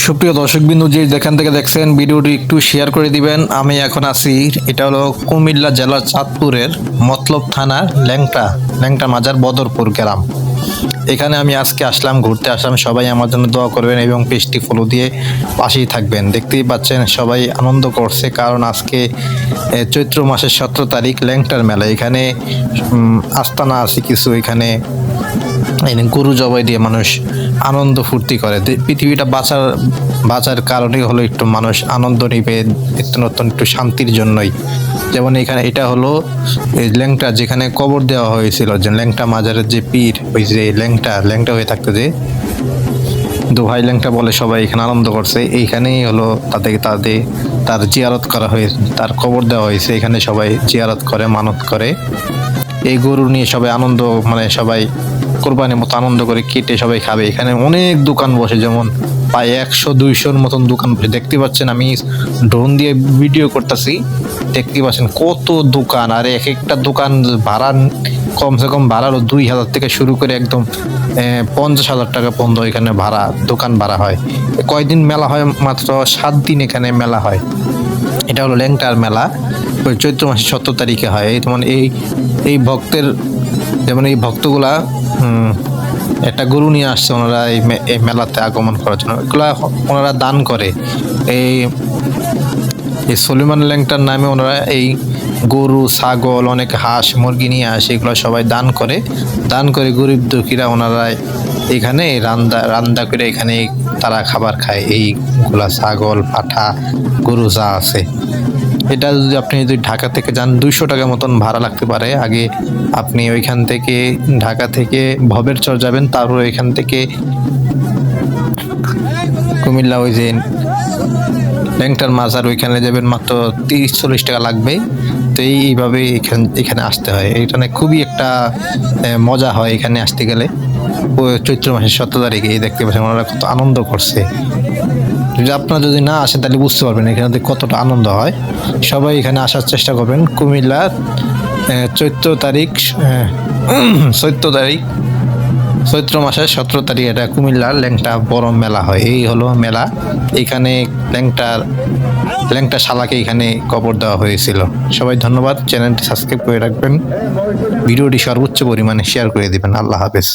সুপ্রিয় দর্শকবিন্দু যে যেখান থেকে দেখছেন ভিডিওটি একটু শেয়ার করে দিবেন। আমি এখন আছি, এটা হলো কুমিল্লা জেলার চাঁদপুরের মতলব থানার ল্যাংটা মাজার বদরপুর গ্রাম। এখানে আমি আজকে আসলাম, ঘুরতে আসলাম। সবাই আমার জন্য দোয়া করবেন এবং পেজটি ফলো দিয়ে পাশেই থাকবেন। দেখতেই পাচ্ছেন সবাই আনন্দ করছে, কারণ আজকে চৈত্র মাসের 17 তারিখ ল্যাংটার মেলা। এখানে আস্তানা আছে কিছু, এখানে গরু জবাই দিয়ে মানুষ আনন্দ ফুর্তি করে। পৃথিবীটা বাঁচার কারণেই হলো একটু মানুষ আনন্দ নিবে, নতুন একটু শান্তির জন্যই। যেমন এখানে এটা হলো ল্যাংটা, যেখানে কবর দেওয়া হয়েছিল, যে ল্যাংটা মাজারের যে পীর, ওই যে ল্যাংটা হয়ে থাকতো, যে দোহাই ল্যাংটা বলে সবাই এখানে আনন্দ করছে। এইখানেই হলো তার জিয়ারত করা হয়েছে, তার কবর দেওয়া হয়েছে। এখানে সবাই জিয়ারত করে, মানত করে। এই গরু নিয়ে সবাই আনন্দ, সবাই কোরবানির মতো আনন্দ করে কেটে সবাই খাবে। এখানে অনেক দোকান বসে, যেমন প্রায় 100-200-র মতন দোকান বসে। দেখতে পাচ্ছেন, আমি ড্রোন দিয়ে ভিডিও করতেছি, দেখতে পাচ্ছেন কত দোকান। আর এক একটা দোকান ভাড়া কমসে কম ভাড়া 2,000 থেকে শুরু করে একদম 50,000 টাকা পর্যন্ত এখানে দোকান ভাড়া হয়। কয়দিন মেলা হয়? মাত্র 7 দিন এখানে মেলা হয়। এটা হলো ল্যাংটার মেলা, চৈত্র মাসের 17 তারিখে হয়। যেমন এই ভক্তগুলা একটা গরু নিয়ে আসছে, ওনারা এই মেলাতে আগমন করার জন্য। এগুলা ওনারা দান করে। এই সলিমান ল্যাংটার নামে ওনারা এই গরু, ছাগল, অনেক হাঁস, মুরগি নিয়ে আসে। এগুলো সবাই দান করে গরিব দুঃখীরা ওনারা এখানে রান্না করে এখানে তারা খাবার খায়। এইগুলা ছাগল, পাঠা, গরু যা আছে। এটা যদি ঢাকা থেকে যান, 200 টাকা মতন ভাড়া লাগতে পারে। আগে আপনি ওইখান থেকে ঢাকা থেকে ভবের চর যাবেন, তারপর এখান থেকে কুমিল্লা ওই যে ল্যাংটার মাজার, ওইখানে যাবেন, মাত্র 30-40 টাকা লাগবে। তো এইভাবে এখানে আসতে হয়। এখানে খুবই একটা মজা হয় এখানে আসতে গেলে। চৈত্র মাসের 17 তারিখে দেখতে পাচ্ছেন ওনারা কত আনন্দ করছে। আপনারা যদি না আসেন তাহলে বুঝতে পারবেন এখানে কতটা আনন্দ হয়। সবাই এখানে আসার চেষ্টা করবেন। কুমিল্লা চৈত্র মাসের 17 তারিখ এটা কুমিল্লার ল্যাংটা বড় মেলা হয়। এই হলো মেলা। এখানে ল্যাংটা শালাকে এখানে কবর দেওয়া হয়েছিল। সবাই ধন্যবাদ। চ্যানেলটি সাবস্ক্রাইব করে রাখবেন, ভিডিওটি সর্বোচ্চ পরিমাণে শেয়ার করে দিবেন। আল্লাহ হাফেজ।